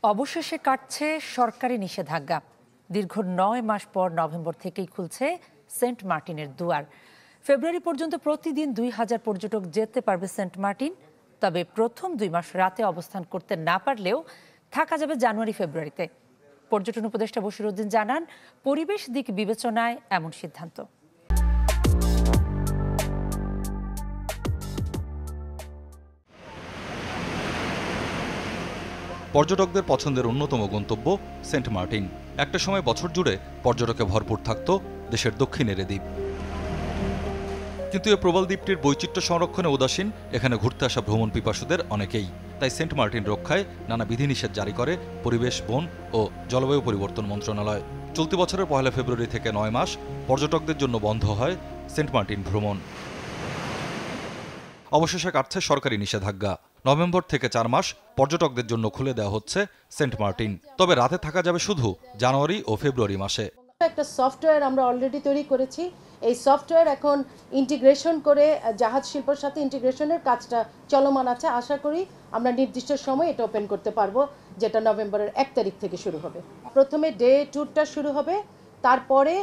অবশেষে কাটছে সরকারি নিষেধাজ্ঞা। দীর্ঘ ৯ মাস পর নভেম্বর থেকেই খুলছে সেন্ট মার্টিনের দুয়ার। ফেব্রুয়ারি পর্যন্ত প্রতিদিন ২,০০০ পর্যটক যেতে পারবে সেন্ট মার্টিন। তবে প্রথম ২ মাস রাতে অবস্থান করতে না পারলেও থাকা যাবে জানুয়ারি ফেব্রুয়ারিতে। পর্যটন উপদেষ্টা বশিরউদ্দিন জানান, পরিবেশ দিক বিবেচনায় এমন সিদ্ধান্ত। পর্যটকদের পছন্দের অন্যতম গন্তব্য সেন্ট মার্টিন। একটা সময় বছর জুড়ে পর্যটকে ভরপুর থাকত দেশের দক্ষিণের দ্বীপ, কিন্তু এই প্রবাল দ্বীপটির বৈচিত্র্য সংরক্ষণে উদাসীন এখানে ঘুরতে আসা ভ্রমণ পিপাসুদের অনেকেই। তাই সেন্ট মার্টিন রক্ষায় নানা বিধিনিষেধ জারি করে পরিবেশ, বন ও জলবায়ু পরিবর্তন মন্ত্রণালয়। চলতি বছরের ১ ফেব্রুয়ারি থেকে ৯ মাস পর্যটকদের জন্য বন্ধ হয় সেন্ট মার্টিন ভ্রমণ। অবশেষে কাটছে সরকারি নিষেধাজ্ঞা। নভেম্বর থেকে ৪ মাস পর্যটকদের জন্য খুলে দেওয়া হচ্ছে সেন্ট মার্টিন। তবে রাতে থাকা যাবে শুধু জানুয়ারি ও ফেব্রুয়ারি মাসে। একটা সফটওয়্যার আমরা অলরেডি তৈরি করেছি। এই সফটওয়্যার এখন ইন্টিগ্রেশন করে জাহাজ শিল্পের সাথে ইন্টিগ্রেশনের কাজটা চলমান আছে। আশা করি আমরা নির্দিষ্ট সময় এটা ওপেন করতে পারবো, যেটা নভেম্বরের ১ তারিখ থেকে শুরু হবে। প্রথমে ডে ট্যুরটা শুরু হবে, তারপরে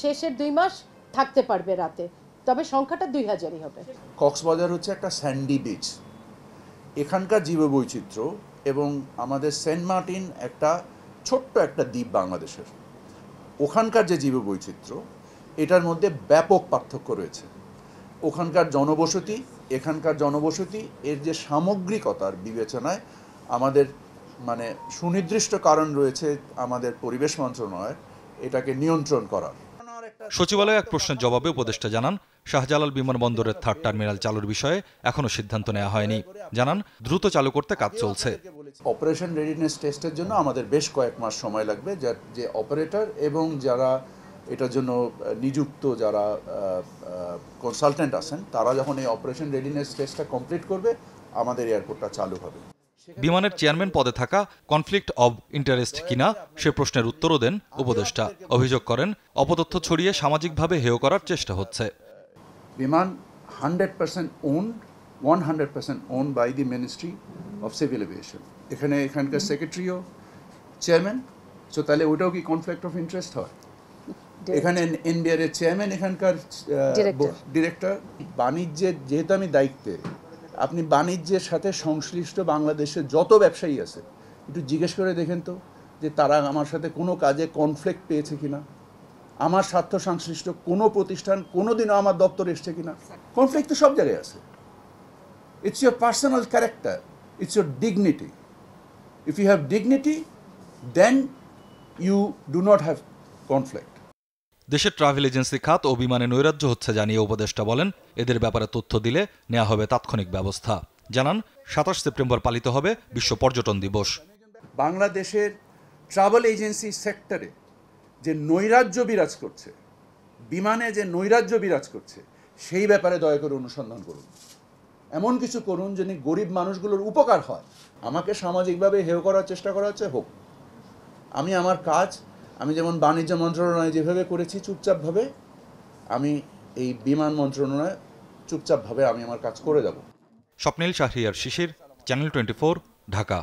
শেষের ২ মাস থাকতে পারবে রাতে, তবে সংখ্যাটা ২,০০০ই হবে। কক্সবাজার হচ্ছে একটা স্যান্ডি বিচ। এখানকার জীববৈচিত্র্য এবং আমাদের সেন্ট মার্টিন একটা ছোট্ট একটা দ্বীপ বাংলাদেশের, ওখানকার যে জীববৈচিত্র্য এটার মধ্যে ব্যাপক পার্থক্য রয়েছে। ওখানকার জনবসতি, এখানকার জনবসতি এর যে সামগ্রিকতার বিবেচনায় আমাদের সুনির্দিষ্ট কারণ রয়েছে আমাদের পরিবেশ মন্ত্রণালয় এটাকে নিয়ন্ত্রণ করার। সচিবালয়ে এক প্রশ্নের জবাবে উপদেষ্টা জানান, শাহজালাল বিমানবন্দরের 3rd টার্মিনাল চালুর বিষয়ে এখনো সিদ্ধান্ত নেওয়া হয়নি। জানান, দ্রুত চালু করতে কাজ চলছে। অপারেশন রেডিনেস টেস্টের জন্য আমাদের বেশ কয়েক মাস সময় লাগবে। যে অপারেটর এবং যারা এটার জন্য নিযুক্ত যারা কনসালটেন্ট আছেন, তারা যখন এই অপারেশন রেডিনেস টেস্টটা কমপ্লিট করবে, আমাদের এয়ারপোর্টটা চালু হবে। বিমানের চেয়ারম্যান পদে থাকা কনফ্লিক্ট অব ইন্টারেস্ট কিনা সে প্রশ্নের উত্তরও দেন উপদেষ্টা। অভিযোগ করেন, অপতথ্য ছড়িয়ে সামাজিকভাবে হেয় করার চেষ্টা হচ্ছে। বিমান 100% owned, 100% owned by the Ministry of Civil Aviation। এখানকার সেক্রেটারিও চেয়ারম্যান, সো তাহলে ওটাও কি কনফ্লিক্ট অফ ইন্টারেস্ট হয়? এখানে এনবিআর এর চেয়ারম্যান, এখানকার ডিরেক্টর। বাণিজ্যের যেহেতু আমি দায়িত্বে, আপনি বাণিজ্যের সাথে সংশ্লিষ্ট বাংলাদেশের যত ব্যবসায়ী আছে একটু জিজ্ঞেস করে দেখেন তো যে তারা আমার সাথে কোনো কাজে কনফ্লিক্ট পেয়েছে কিনা, আমার স্বার্থ সংশ্লিষ্ট কোনো প্রতিষ্ঠান কোনোদিনও আমার দপ্তরে এসছে কিনা। কনফ্লিক্ট তো সব জায়গায় আছে। It's your personal character, it's your dignity. If you have dignity, then you do not have conflict. দেশের ট্রাভেল এজেন্সি খাত ও বিমানে নৈরাজ্য হচ্ছে জানিয়ে উপদেষ্টা বলেন, এদের ব্যাপারে তথ্য দিলে নেওয়া হবে তাৎক্ষণিক ব্যবস্থা। জানান, ২৭ সেপ্টেম্বর পালিত হবে বিশ্ব পর্যটন দিবস। বাংলাদেশের ট্রাভেল এজেন্সি সেক্টরে যে নৈরাজ্য বিরাজ করছে, বিমানে যে নৈরাজ্য বিরাজ করছে, সেই ব্যাপারে দয়া করে অনুসন্ধান করুন। এমন কিছু করুন যেন গরিব মানুষগুলোর উপকার হয়। আমাকে সামাজিকভাবে হেয় করার চেষ্টা করা হচ্ছে, হোক। আমি আমার কাজ, আমি যেমন বাণিজ্য মন্ত্রণালয়ে যেভাবে করেছি চুপচাপভাবে, আমি এই বিমান মন্ত্রণালয়ে চুপচাপভাবে আমি আমার কাজ করে যাব। স্বপ্নিল শাহরিয়ার শিশির, চ্যানেল 24, ঢাকা।